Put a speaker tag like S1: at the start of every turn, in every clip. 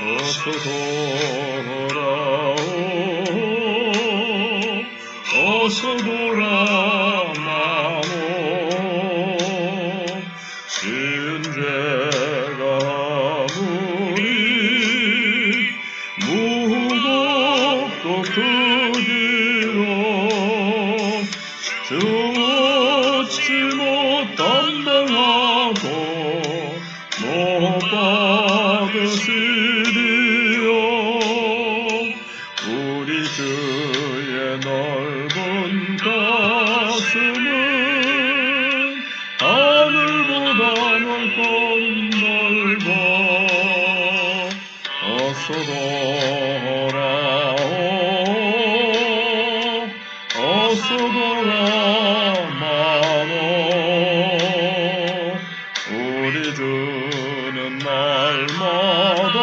S1: 어서 돌아오 어서 돌아마오 지은 죄가 아무리 무겁고 크기로 주 얻지 못한 명하고 못 받으시리요 우리 주의 넓은 가슴은 하늘보다 넓고 넓어 어서 돌아오 어서 돌아마오 우리 주는 날마다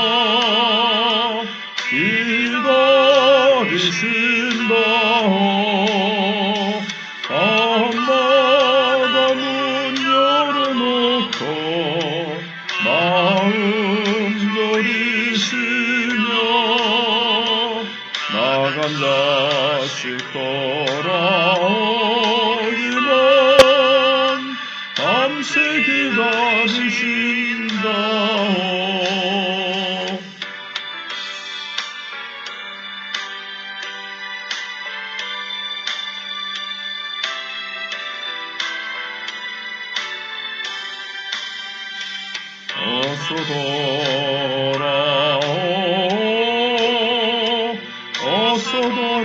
S1: 기다리신다오 밤마다 문 열어놓고 마음 졸이시며 나간 자식 돌아오기만 밤새 기다리신다오 어서 돌아오 어서 돌아마오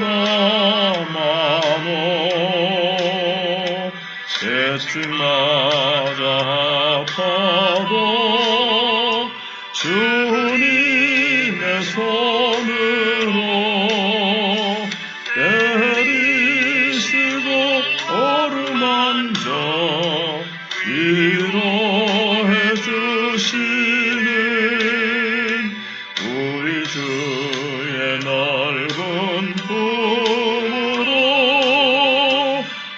S1: 대충 맞아 아파도 주님의 손으로 때리시고 어루만져 위로해 주시는 우리 주의 넓은 품으로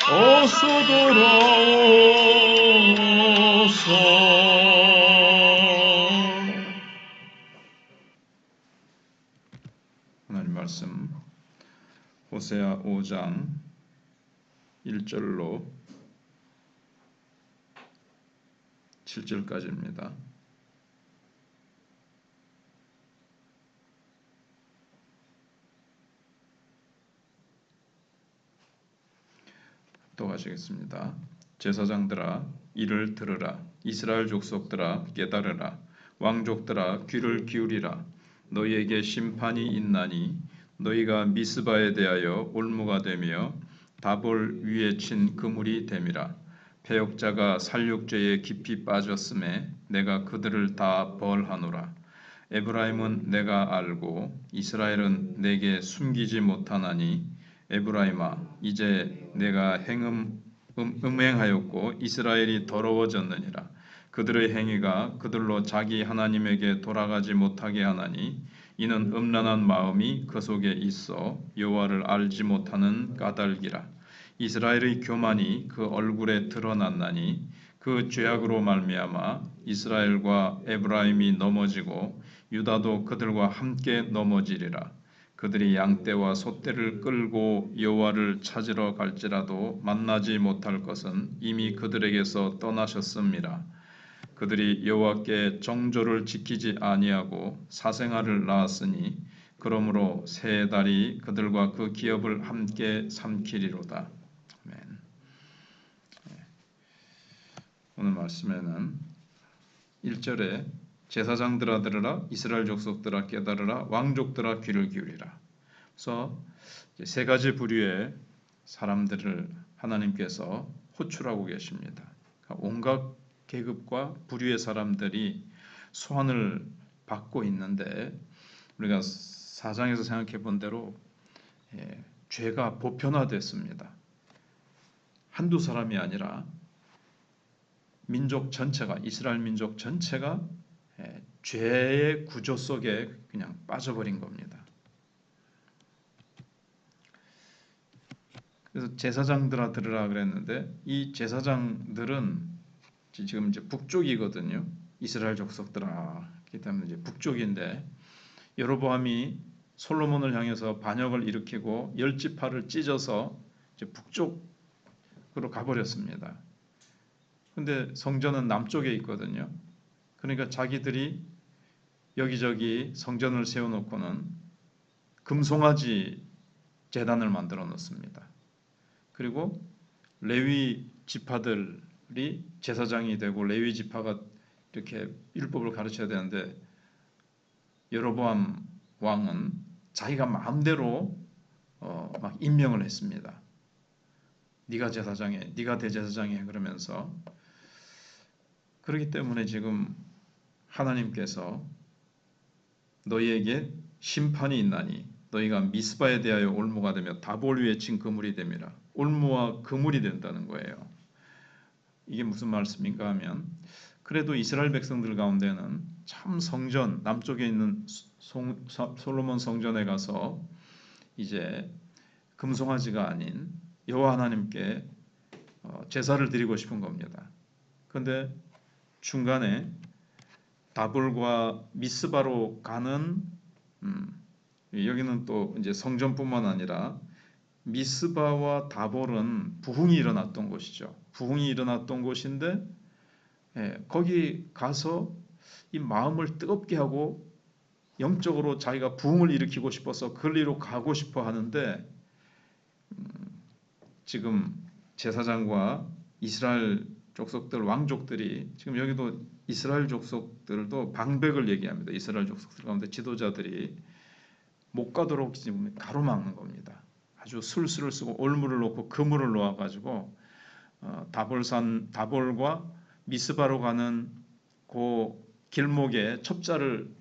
S1: 어서 돌아오소 하나님 말씀 호세아 5장 1절로 7절까지입니다. 또 하시겠습니다. 제사장들아 이를 들으라 이스라엘 족속들아 깨달으라 왕족들아 귀를 기울이라 너희에게 심판이 있나니 너희가 미스바에 대하여 올무가 되며 다볼 위에 친 그물이 됨이라 패역자가 살육죄에 깊이 빠졌음에 내가 그들을 다 벌하노라 에브라임은 내가 알고 이스라엘은 내게 숨기지 못하나니 에브라임아 이제 내가 음행하였고 이스라엘이 더러워졌느니라 그들의 행위가 그들로 자기 하나님에게 돌아가지 못하게 하나니 이는 음란한 마음이 그 속에 있어 여호와를 알지 못하는 까닭이라 이스라엘의 교만이 그 얼굴에 드러났나니 그 죄악으로 말미암아 이스라엘과 에브라임이 넘어지고 유다도 그들과 함께 넘어지리라 그들이 양떼와 소떼를 끌고 여호와를 찾으러 갈지라도 만나지 못할 것은 이미 그들에게서 떠나셨음이라 그들이 여호와께 정조를 지키지 아니하고 사생아를 낳았으니 그러므로 새 달이 그들과 그 기업을 함께 삼키리로다. 아멘. 오늘 말씀에는 1절에 제사장들아 들으라 이스라엘 족속들아 깨달으라 왕족들아 귀를 기울이라. 그래서 세 가지 부류의 사람들을 하나님께서 호출하고 계십니다. 온갖 계급과 부류의 사람들이 소환을 받고 있는데 우리가 4장에서 생각해 본 대로 죄가 보편화됐습니다. 한두 사람이 아니라 민족 전체가 이스라엘 민족 전체가 죄의 구조 속에 그냥 빠져버린 겁니다. 그래서 제사장들아 들으라 그랬는데 이 제사장들은 지금 이제 북쪽이거든요. 이스라엘 족속들아 그렇기 때문에 이제 북쪽인데 여로보암이 솔로몬을 향해서 반역을 일으키고 10지파를 찢어서 이제 북쪽으로 가버렸습니다. 근데 성전은 남쪽에 있거든요. 그러니까 자기들이 여기저기 성전을 세워놓고는 금송아지 제단을 만들어 놓습니다. 그리고 레위 지파들이 제사장이 되고 레위 지파가 이렇게 율법을 가르쳐야 되는데 여로보암 왕은 자기가 마음대로 막 임명을 했습니다. 네가 제사장해, 네가 대제사장해 그러면서. 그렇기 때문에 지금 하나님께서 너희에게 심판이 있나니 너희가 미스바에 대하여 올무가 되며 다볼 위에 친 그물이 됨이라. 올무와 그물이 된다는 거예요. 이게 무슨 말씀인가 하면 그래도 이스라엘 백성들 가운데는 참 성전 남쪽에 있는 솔로몬 성전에 가서 이제 금송아지가 아닌 여호와 하나님께 제사를 드리고 싶은 겁니다. 그런데 중간에 다볼과 미스바로 가는 여기는 또 이제 성전뿐만 아니라 미스바와 다볼은 부흥이 일어났던 곳이죠. 부흥이 일어났던 곳인데 거기 가서 이 마음을 뜨겁게 하고 영적으로 자기가 부흥을 일으키고 싶어서 그리로 가고 싶어 하는데 지금 제사장과 이스라엘 족속들 왕족들이 지금 여기도 이스라엘 족속들도 방백을 얘기합니다. 이스라엘 족속들 가운데 지도자들이 못 가도록 지금 가로막는 겁니다. 아주 술수를 쓰고 올무를 놓고 그물을 놓아가지고 다볼과 미스바로 가는 그 길목에 첩자를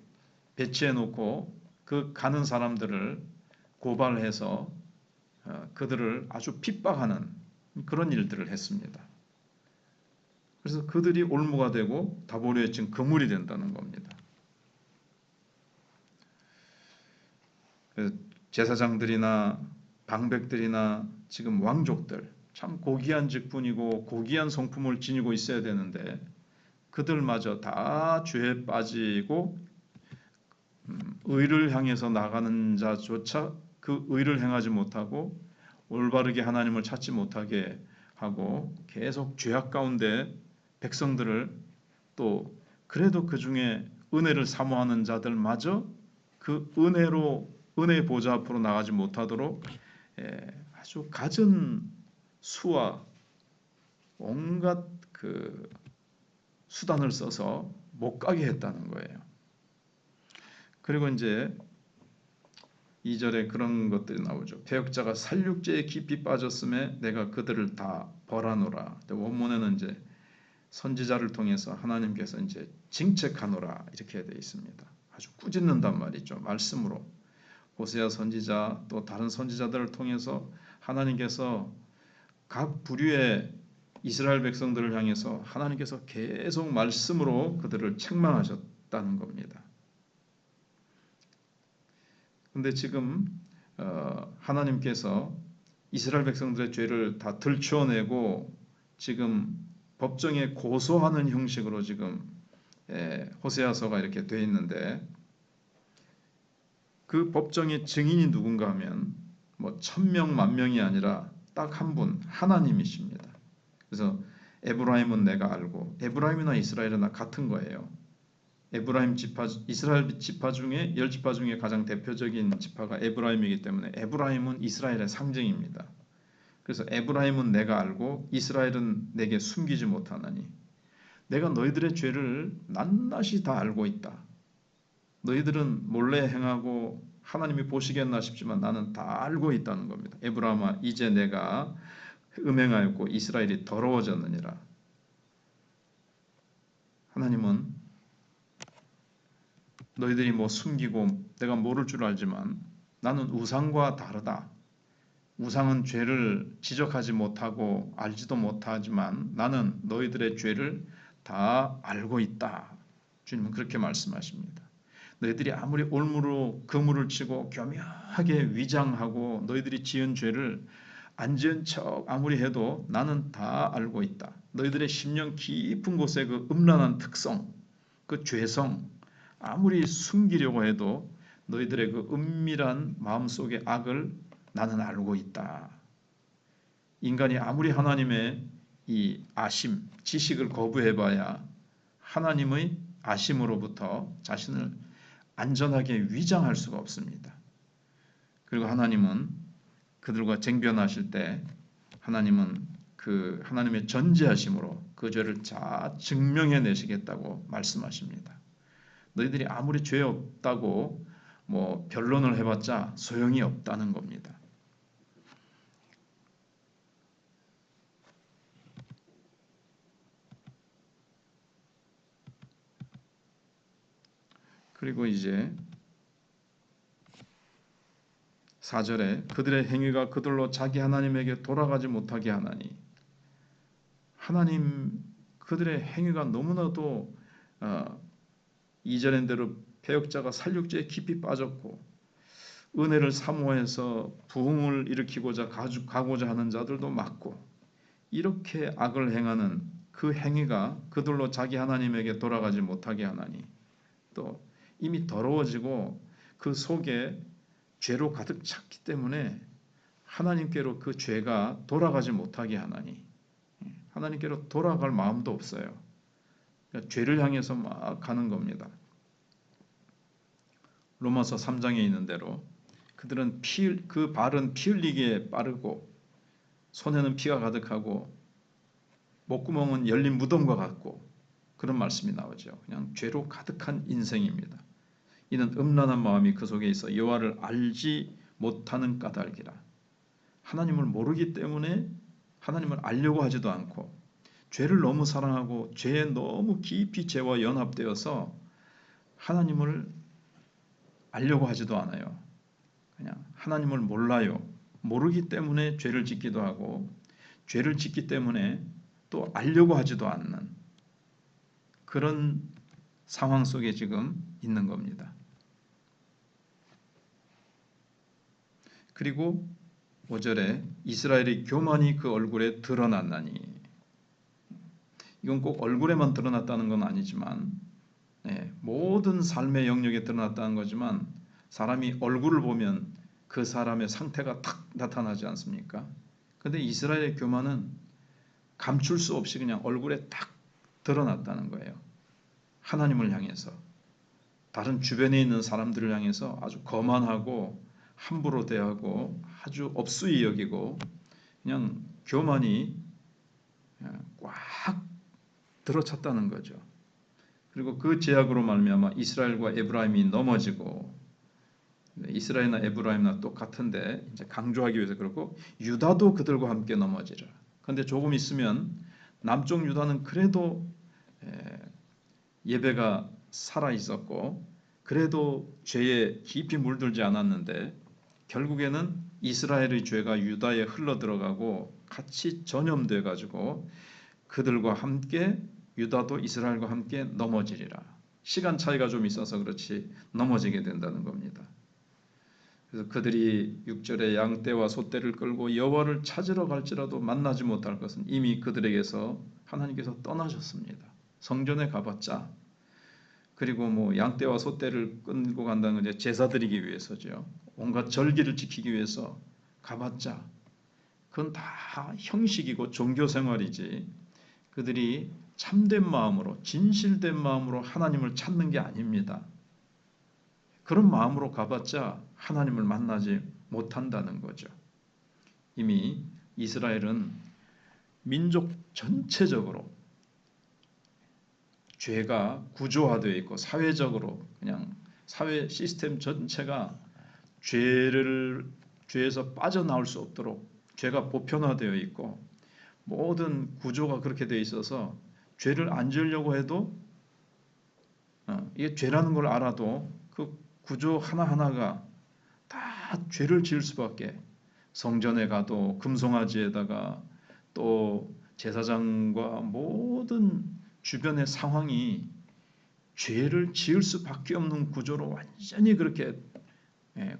S1: 배치해 놓고 그 가는 사람들을 고발해서 그들을 아주 핍박하는 그런 일들을 했습니다. 그래서 그들이 올무가 되고 다볼에 지금 그물이 된다는 겁니다. 제사장들이나 방백들이나 지금 왕족들 참 고귀한 직분이고 고귀한 성품을 지니고 있어야 되는데 그들마저 다 죄에 빠지고 의를 향해서 나가는 자조차 그 의를 행하지 못하고 올바르게 하나님을 찾지 못하게 하고 계속 죄악 가운데 백성들을 또 그래도 그 중에 은혜를 사모하는 자들마저 그 은혜의 보좌 앞으로 나가지 못하도록 아주 갖은 수와 온갖 그 수단을 써서 못 가게 했다는 거예요. 그리고 이제 2절에 그런 것들이 나오죠. 배역자가 살육죄에 깊이 빠졌음에 내가 그들을 다 벌하노라. 원문에는 이제 선지자를 통해서 하나님께서 이제 징책하노라 이렇게 되어 있습니다. 아주 꾸짖는단 말이죠. 말씀으로 호세아 선지자 또 다른 선지자들을 통해서 하나님께서 각 부류의 이스라엘 백성들을 향해서 하나님께서 계속 말씀으로 그들을 책망하셨다는 겁니다. 근데 지금 하나님께서 이스라엘 백성들의 죄를 다 들추어내고 지금 법정에 고소하는 형식으로 지금 호세아서가 이렇게 되어 있는데 그 법정의 증인이 누군가 하면 뭐 1000명, 10,000명이 아니라 딱 한 분 하나님이십니다. 그래서 에브라임은 내가 알고 에브라임이나 이스라엘이나 같은 거예요. 에브라임 지파 이스라엘 지파 중에 10지파 중에 가장 대표적인 지파가 에브라임이기 때문에 에브라임은 이스라엘의 상징입니다. 그래서 에브라임은 내가 알고 이스라엘은 내게 숨기지 못하나니 내가 너희들의 죄를 낱낱이 다 알고 있다. 너희들은 몰래 행하고 하나님이 보시겠나 싶지만 나는 다 알고 있다는 겁니다. 에브라임아 이제 내가 음행하였고 이스라엘이 더러워졌느니라. 하나님은 너희들이 뭐 숨기고 내가 모를 줄 알지만 나는 우상과 다르다. 우상은 죄를 지적하지 못하고 알지도 못하지만 나는 너희들의 죄를 다 알고 있다. 주님은 그렇게 말씀하십니다. 너희들이 아무리 올무로 그물을 치고 교묘하게 위장하고 너희들이 지은 죄를 안 지은 척 아무리 해도 나는 다 알고 있다. 너희들의 심령 깊은 곳에 그 음란한 특성, 그 죄성 아무리 숨기려고 해도 너희들의 그 은밀한 마음속의 악을 나는 알고 있다. 인간이 아무리 하나님의 이 아심, 지식을 거부해봐야 하나님의 아심으로부터 자신을 안전하게 위장할 수가 없습니다. 그리고 하나님은 그들과 쟁변하실 때 하나님은 그 하나님의 전지하심으로 그 죄를 다 증명해 내시겠다고 말씀하십니다. 너희들이 아무리 죄 없다고 뭐 변론을 해봤자 소용이 없다는 겁니다. 그리고 이제 4절에 그들의 행위가 그들로 자기 하나님에게 돌아가지 못하게 하나니, 하나님 그들의 행위가 너무나도 2절인 대로 배역자가 살육죄에 깊이 빠졌고 은혜를 사모해서 부흥을 일으키고자 가고자 하는 자들도 많고, 이렇게 악을 행하는 그 행위가 그들로 자기 하나님에게 돌아가지 못하게 하나니, 또 이미 더러워지고 그 속에 죄로 가득 찼기 때문에 하나님께로 그 죄가 돌아가지 못하게 하나니, 하나님께로 돌아갈 마음도 없어요. 그러니까 죄를 향해서 막 가는 겁니다. 로마서 3장에 있는 대로 그들은 그 발은 피 흘리기에 빠르고 손에는 피가 가득하고 목구멍은 열린 무덤과 같고, 그런 말씀이 나오죠. 그냥 죄로 가득한 인생입니다. 이는 음란한 마음이 그 속에 있어 여호와를 알지 못하는 까닭이라. 하나님을 모르기 때문에 하나님을 알려고 하지도 않고, 죄를 너무 사랑하고 죄에 너무 깊이 죄와 연합되어서 하나님을 알려고 하지도 않아요. 그냥 하나님을 몰라요. 모르기 때문에 죄를 짓기도 하고, 죄를 짓기 때문에 또 알려고 하지도 않는 그런 상황 속에 지금 있는 겁니다. 그리고 5절에 이스라엘의 교만이 그 얼굴에 드러났나니, 이건 꼭 얼굴에만 드러났다는 건 아니지만 모든 삶의 영역에 드러났다는 거지만, 사람이 얼굴을 보면 그 사람의 상태가 탁 나타나지 않습니까? 근데 이스라엘의 교만은 감출 수 없이 그냥 얼굴에 딱 드러났다는 거예요. 하나님을 향해서, 다른 주변에 있는 사람들을 향해서 아주 거만하고 함부로 대하고 아주 업수히 여기고, 그냥 교만이 꽉 들어찼다는 거죠. 그리고 그 죄악으로 말미암아 이스라엘과 에브라임이 넘어지고, 이스라엘이나 에브라임이나 똑같은데 이제 강조하기 위해서 그렇고, 유다도 그들과 함께 넘어지라. 그런데 조금 있으면 남쪽 유다는 그래도 예배가 살아 있었고 그래도 죄에 깊이 물들지 않았는데, 결국에는 이스라엘의 죄가 유다에 흘러 들어가고 같이 전염돼 가지고 그들과 함께 유다도 이스라엘과 함께 넘어지리라. 시간 차이가 좀 있어서 그렇지 넘어지게 된다는 겁니다. 그래서 그들이 6절에 양떼와 소떼를 끌고 여호와를 찾으러 갈지라도 만나지 못할 것은 이미 그들에게서 하나님께서 떠나셨습니다. 성전에 가봤자, 그리고 뭐 양떼와 소떼를 끌고 간다는 건 이제 제사 드리기 위해서죠. 온갖 절기를 지키기 위해서 가봤자 그건 다 형식이고 종교 생활이지, 그들이 참된 마음으로 진실된 마음으로 하나님을 찾는 게 아닙니다. 그런 마음으로 가봤자 하나님을 만나지 못한다는 거죠. 이미 이스라엘은 민족 전체적으로 죄가 구조화되어 있고, 사회적으로 그냥 사회 시스템 전체가 죄에서 빠져나올 수 없도록 죄가 보편화되어 있고, 모든 구조가 그렇게 되어 있어서 죄를 안 지으려고 해도 이게 죄라는 걸 알아도 그 구조 하나하나가 다 죄를 지을 수밖에, 성전에 가도 금송아지에다가 또 제사장과 모든 주변의 상황이 죄를 지을 수밖에 없는 구조로 완전히 그렇게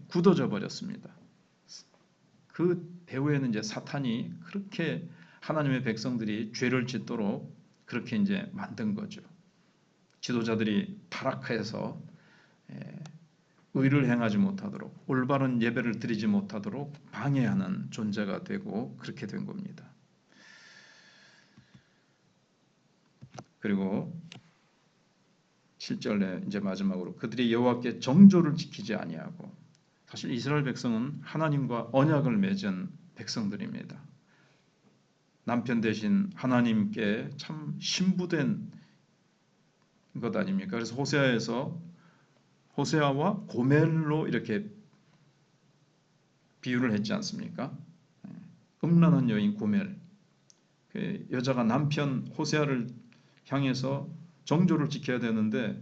S1: 굳어져 버렸습니다. 그 배후에는 이제 사탄이 그렇게 하나님의 백성들이 죄를 짓도록 그렇게 이제 만든 거죠. 지도자들이 타락해서 의를 행하지 못하도록 올바른 예배를 드리지 못하도록 방해하는 존재가 되고 그렇게 된 겁니다. 그리고 7절에 이제 마지막으로 그들이 여호와께 정조를 지키지 아니하고, 사실 이스라엘 백성은 하나님과 언약을 맺은 백성들입니다. 남편 대신 하나님께 참 신부된 것 아닙니까? 그래서 호세아와 고멜로 이렇게 비유를 했지 않습니까? 음란한 여인 고멜, 그 여자가 남편 호세아를 향해서 정조를 지켜야 되는데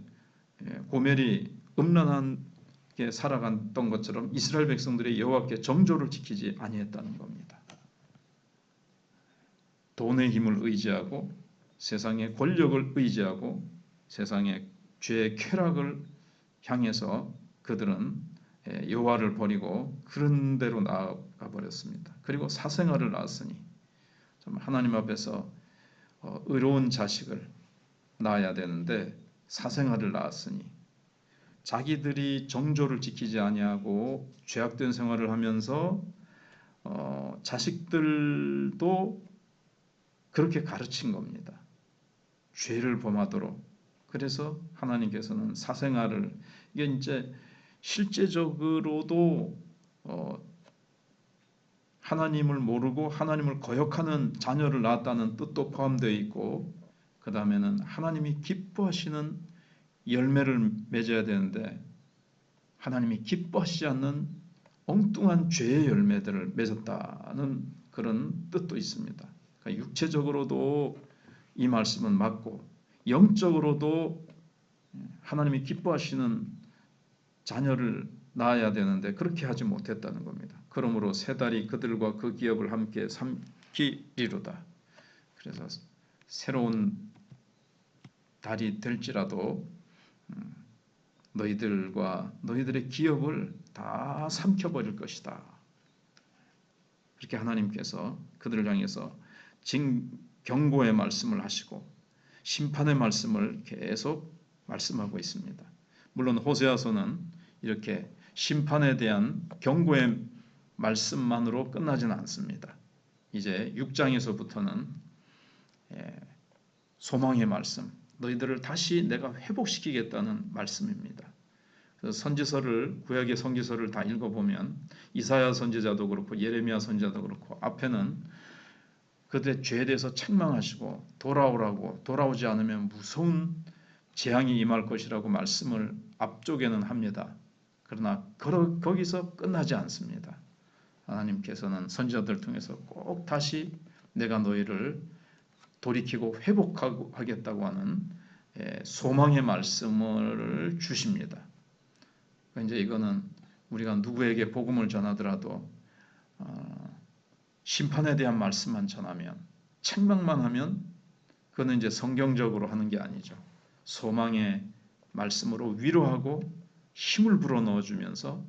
S1: 고멜이 음란하게 살아갔던 것처럼 이스라엘 백성들이 여호와께 정조를 지키지 아니했다는 겁니다. 돈의 힘을 의지하고 세상의 권력을 의지하고 세상의 죄의 쾌락을 향해서 그들은 여호와를 버리고 그런 대로 나아가 버렸습니다. 그리고 사생아를 낳았으니 하나님 앞에서 의로운 자식을 낳아야 되는데 사생아를 낳았으니 자기들이 정조를 지키지 아니하고 죄악된 생활을 하면서 자식들도 그렇게 가르친 겁니다. 죄를 범하도록. 그래서 하나님께서는 사생아를, 이게 이제 실제적으로도 하나님을 모르고 하나님을 거역하는 자녀를 낳았다는 뜻도 포함되어 있고, 그 다음에는 하나님이 기뻐하시는 열매를 맺어야 되는데 하나님이 기뻐하시지 않는 엉뚱한 죄의 열매들을 맺었다는 그런 뜻도 있습니다. 그러니까 육체적으로도 이 말씀은 맞고 영적으로도 하나님이 기뻐하시는 자녀를 낳아야 되는데 그렇게 하지 못했다는 겁니다. 그러므로 세 달이 그들과 그 기업을 함께 삼키리로다. 그래서 새로운 달이 될지라도 너희들과 너희들의 기업을 다 삼켜버릴 것이다. 그렇게 하나님께서 그들을 향해서 경고의 말씀을 하시고 심판의 말씀을 계속 말씀하고 있습니다. 물론 호세아서는 이렇게 심판에 대한 경고의 말씀만으로 끝나지는 않습니다. 이제 6장에서부터는 소망의 말씀, 너희들을 다시 내가 회복시키겠다는 말씀입니다. 그래서 선지서를, 구약의 선지서를 다 읽어보면 이사야 선지자도 그렇고 예레미야 선지자도 그렇고 앞에는 그들의 죄에 대해서 책망하시고 돌아오라고, 돌아오지 않으면 무서운 재앙이 임할 것이라고 말씀을 앞쪽에는 합니다. 그러나 거기서 끝나지 않습니다. 하나님께서는 선지자들을 통해서 꼭 다시 내가 너희를 돌이키고 회복하겠다고 하는 소망의 말씀을 주십니다. 이제 이거는 우리가 누구에게 복음을 전하더라도 심판에 대한 말씀만 전하면, 책망만 하면 그거는 이제 성경적으로 하는 게 아니죠. 소망의 말씀으로 위로하고 힘을 불어넣어 주면서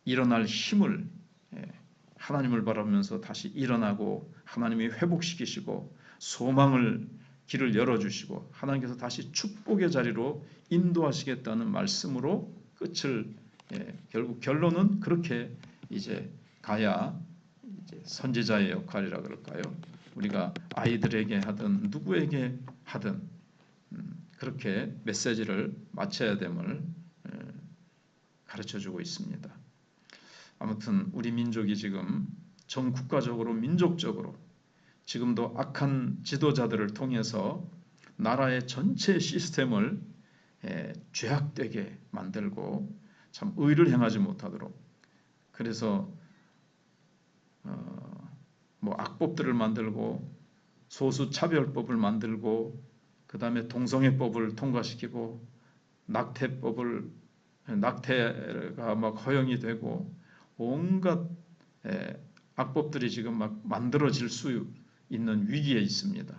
S1: 일어날 힘을, 하나님을 바라보면서 다시 일어나고 하나님이 회복시키시고 소망을 길을 열어주시고 하나님께서 다시 축복의 자리로 인도하시겠다는 말씀으로 끝을, 결국 결론은 그렇게 이제 가야 이제 선지자의 역할이라 그럴까요? 우리가 아이들에게 하든 누구에게 하든 그렇게 메시지를 마쳐야 됨을 가르쳐주고 있습니다. 아무튼 우리 민족이 지금 전 국가적으로 민족적으로 지금도 악한 지도자들을 통해서 나라의 전체 시스템을 죄악되게 만들고 참 의를 행하지 못하도록, 그래서 뭐 악법들을 만들고 소수차별법을 만들고 그 다음에 동성애법을 통과시키고 낙태가 막 허용이 되고 온갖 악법들이 지금 막 만들어질 수 있는 위기에 있습니다.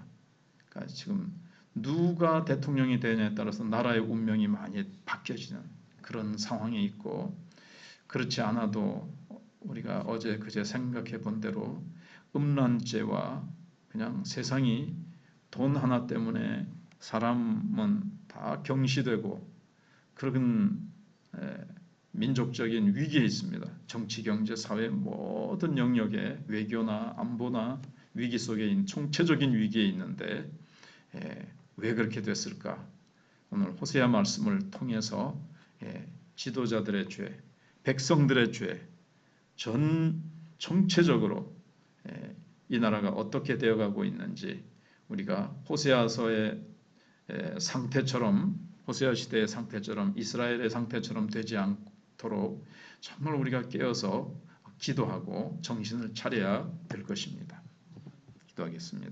S1: 그러니까 지금 누가 대통령이 되느냐에 따라서 나라의 운명이 많이 바뀌어지는 그런 상황에 있고, 그렇지 않아도 우리가 어제 그제 생각해 본 대로 음란죄와 그냥 세상이 돈 하나 때문에 사람은 다 경시되고 그런 민족적인 위기에 있습니다. 정치, 경제, 사회 모든 영역에 외교나 안보나 위기 속에 있는 총체적인 위기에 있는데 왜 그렇게 됐을까? 오늘 호세아 말씀을 통해서 지도자들의 죄, 백성들의 죄, 전 총체적으로 이 나라가 어떻게 되어가고 있는지 우리가 호세아서의 상태처럼 호세아 시대의 상태처럼 이스라엘의 상태처럼 되지 않도록 정말 우리가 깨어서 기도하고 정신을 차려야 될 것입니다. 기도하겠습니다.